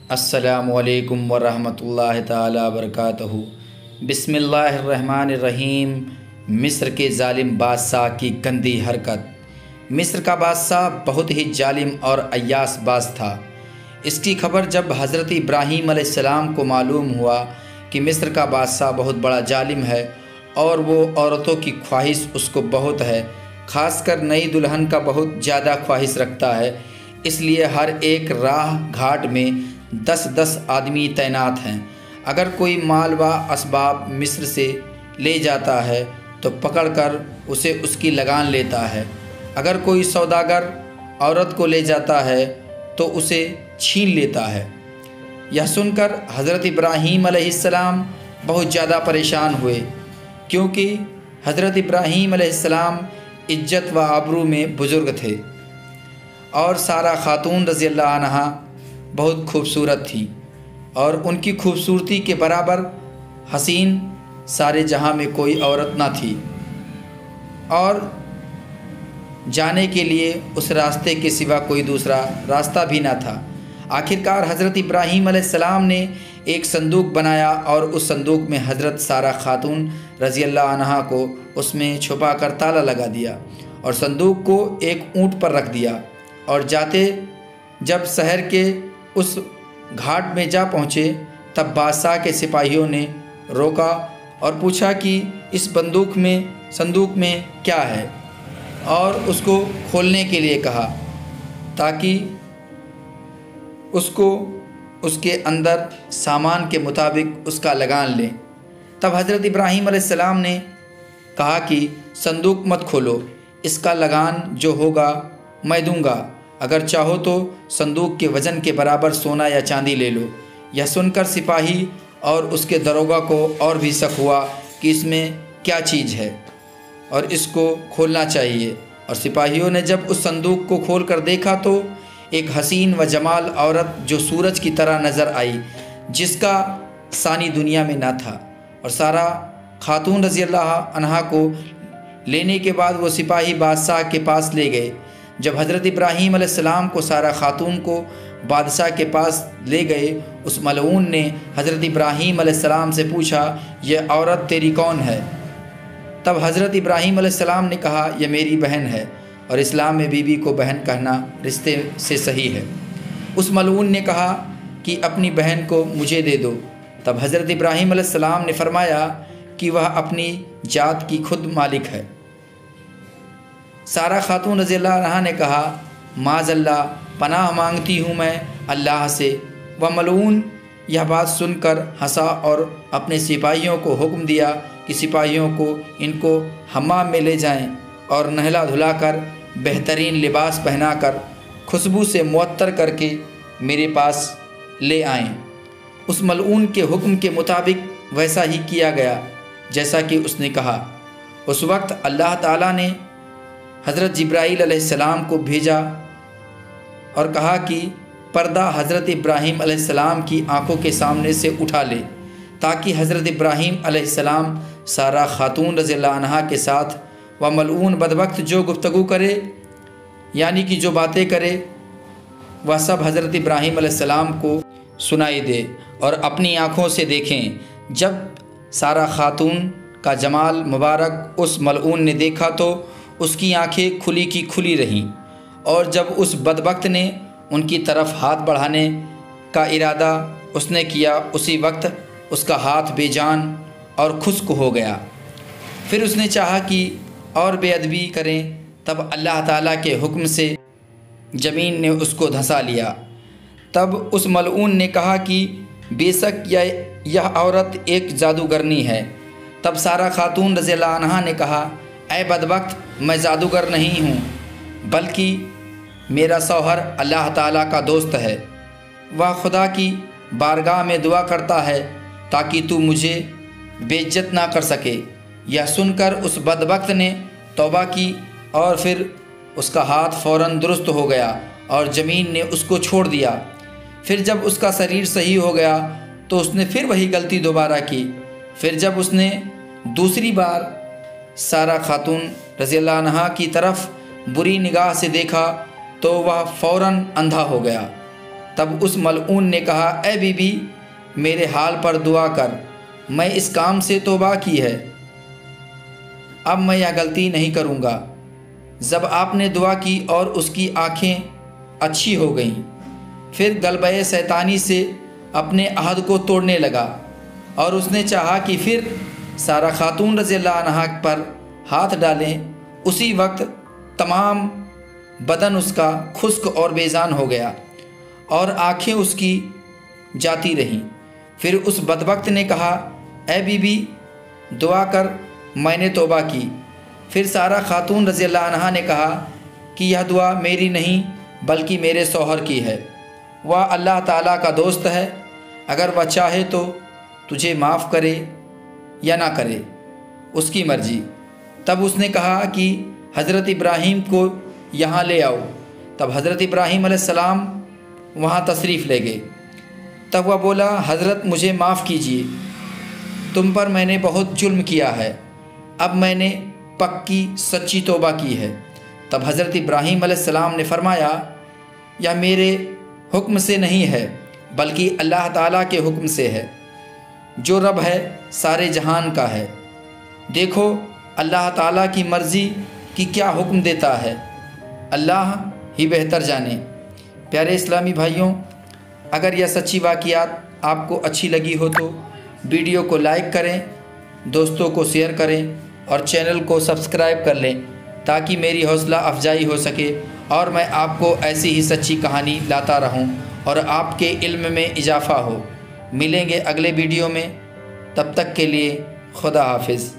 السلام علیکم ورحمۃ اللہ تعالی وبرکاتہ۔ بسم اللہ الرحمن الرحیم۔ مصر کے ظالم بادشاہ کی گندی حرکت۔ مصر کا بادشاہ بہت ہی ظالم اور عیاش باز تھا۔ اس کی خبر جب حضرت ابراہیم علیہ السلام کو معلوم ہوا کہ مصر کا بادشاہ بہت بڑا ظالم ہے اور وہ عورتوں کی خواہش اس کو بہت ہے، خاص کر نئی دلہن کا بہت زیادہ خواہش رکھتا ہے، اس لیے ہر ایک راہ گھاٹ میں 10 آدمی تعینات ہیں۔ اگر کوئی مال و اسباب مصر سے لے جاتا ہے تو پکڑ کر اسے اس کی لگان لیتا ہے، اگر کوئی سوداگر عورت کو لے جاتا ہے تو اسے چھین لیتا ہے۔ یہ سن کر حضرت ابراہیم علیہ السلام بہت زیادہ پریشان ہوئے، کیونکہ حضرت ابراہیم علیہ السلام عزت و آبرو میں بزرگ تھے اور سارہ خاتون رضی اللہ عنہا بہت خوبصورت تھی، اور ان کی خوبصورتی کے برابر حسین سارے جہاں میں کوئی عورت نہ تھی، اور جانے کے لیے اس راستے کے سوا کوئی دوسرا راستہ بھی نہ تھا۔ آخرکار حضرت ابراہیم علیہ السلام نے ایک صندوق بنایا اور اس صندوق میں حضرت سارہ خاتون رضی اللہ عنہا کو اس میں چھپا کر تالا لگا دیا اور صندوق کو ایک اونٹ پر رکھ دیا، اور جب شہر کے اس گھاٹ میں جا پہنچے تب بادشاہ کے سپاہیوں نے روکا اور پوچھا کہ اس صندوق میں کیا ہے، اور اس کو کھولنے کے لیے کہا تاکہ اس کے اندر سامان کے مطابق اس کا لگان لیں۔ تب حضرت ابراہیم علیہ السلام نے کہا کہ صندوق مت کھولو، اس کا لگان جو ہوگا میں دوں گا، اگر چاہو تو صندوق کے وزن کے برابر سونا یا چاندی لے لو۔ یہ سن کر سپاہی اور اس کے داروغہ کو اور بھی شک ہوا کہ اس میں کیا چیز ہے اور اس کو کھولنا چاہیے، اور سپاہیوں نے جب اس صندوق کو کھول کر دیکھا تو ایک حسین و جمال عورت جو سورج کی طرح نظر آئی، جس کا ثانی دنیا میں نہ تھا، اور سارہ خاتون رضی اللہ عنہا کو لینے کے بعد وہ سپاہی بادشاہ کے پاس لے گئے۔ جب حضرت ابراہیم علیہ السلام کو سارہ خاتون کو بادشاہ کے پاس لے گئے، اس ملعون نے حضرت ابراہیم علیہ السلام سے پوچھا، یہ عورت تیری کون ہے؟ تب حضرت ابراہیم علیہ السلام نے کہا، یہ میری بہن ہے، اور اسلام میں بیوی کو بہن کہنا رشتے سے صحیح ہے۔ اس ملعون نے کہا کہ اپنی بہن کو مجھے دے دو۔ تب حضرت ابراہیم علیہ السلام نے فرمایا کہ وہ اپنی ذات کی خود مالک ہے۔ سارہ خاتون رضی اللہ عنہا نے کہا، معاذ اللہ، پناہ مانگتی ہوں میں اللہ سے۔ وہ ملعون یہ بات سن کر ہنسا اور اپنے سپاہیوں کو حکم دیا کہ سپاہیوں کو ان کو حمام میں لے جائیں اور نہلا دھلا کر بہترین لباس پہنا کر خوشبو سے معطر کر کے میرے پاس لے آئیں۔ اس ملعون کے حکم کے مطابق ویسا ہی کیا گیا جیسا کہ اس نے کہا۔ اس وقت اللہ تعالیٰ نے حضرت جبرائیل علیہ السلام کو بھیجا اور کہا کہ پردہ حضرت ابراہیم علیہ السلام کی آنکھوں کے سامنے سے اٹھا لے، تاکہ حضرت ابراہیم علیہ السلام سارہ خاتون رضی اللہ عنہا کے ساتھ وہ ملعون بدبخت جو گفتگو کرے، یعنی کہ جو باتیں کرے، وہ سب حضرت ابراہیم علیہ السلام کو سنائی دے اور اپنی آنکھوں سے دیکھیں۔ جب سارہ خاتون کا جمال مبارک اس ملعون نے دیکھا تو اس کی آنکھیں کھلی کی کھلی رہیں، اور جب اس بدبخت نے ان کی طرف ہاتھ بڑھانے کا ارادہ اس نے کیا، اسی وقت اس کا ہاتھ بے جان اور خشک ہو گیا۔ پھر اس نے چاہا کہ اور بے ادبی کریں، تب اللہ تعالیٰ کے حکم سے زمین نے اس کو دھنسا لیا۔ تب اس ملعون نے کہا کہ بے شک یہ عورت ایک جادوگرنی ہے۔ تب سارہ خاتون رضی اللہ عنہا نے کہا، اے بدبخت، میں جادوگر نہیں ہوں، بلکہ میرا شوہر اللہ تعالیٰ کا دوست ہے، وہ خدا کی بارگاہ میں دعا کرتا ہے تاکہ تو مجھے بے عزت نہ کر سکے۔ یہ سن کر اس بدبخت نے توبہ کی، اور پھر اس کا ہاتھ فوراً درست ہو گیا اور زمین نے اس کو چھوڑ دیا۔ پھر جب اس کا شریر صحیح ہو گیا تو اس نے پھر وہی غلطی دوبارہ کی۔ پھر جب اس نے دوسری بار سارہ خاتون رضی اللہ عنہا کی طرف بری نگاہ سے دیکھا تو وہ فوراً اندھا ہو گیا۔ تب اس ملعون نے کہا اے بی بی میرے حال پر دعا کر، میں اس کام سے توبہ کی ہے، اب میں یہ غلطی نہیں کروں گا۔ جب آپ نے دعا کی اور اس کی آنکھیں اچھی ہو گئیں، پھر غلبہ شیطانی سے اپنے عہد کو توڑنے لگا اور اس نے چاہا کہ پھر سارہ خاتون رضی اللہ عنہا پر ہاتھ ڈالیں۔ اسی وقت تمام بدن اس کا خشک اور بیجان ہو گیا اور آنکھیں اس کی جاتی رہیں۔ پھر اس بدبخت نے کہا اے بی بی دعا کر، میں نے توبہ کی۔ پھر سارہ خاتون رضی اللہ عنہا نے کہا کہ یہ دعا میری نہیں بلکہ میرے شوہر کی ہے، وہ اللہ تعالیٰ کا دوست ہے، اگر وہ چاہے تو تجھے معاف کرے یا نہ کرے، اس کی مرضی۔ تب اس نے کہا کہ حضرت ابراہیم کو یہاں لے آؤ۔ تب حضرت ابراہیم علیہ السلام وہاں تشریف لے گئے۔ تب وہ بولا حضرت مجھے معاف کیجیے، تم پر میں نے بہت جرم کیا ہے، اب میں نے پکی سچی توبہ کی ہے۔ تب حضرت ابراہیم علیہ السلام نے فرمایا یہ میرے حکم سے نہیں ہے بلکہ اللہ تعالیٰ کے حکم سے ہے، جو رب ہے سارے جہان کا ہے، دیکھو اللہ تعالیٰ کی مرضی کی کیا حکم دیتا ہے، اللہ ہی بہتر جانے۔ پیارے اسلامی بھائیوں، اگر یہ سچی واقعات آپ کو اچھی لگی ہو تو ویڈیو کو لائک کریں، دوستوں کو شیئر کریں اور چینل کو سبسکرائب کر لیں تاکہ میری حوصلہ افزائی ہو سکے اور میں آپ کو ایسی ہی سچی کہانی لاتا رہوں اور آپ کے علم میں اضافہ ہو۔ ملیں گے اگلے ویڈیو میں، تب تک کے لیے خدا حافظ۔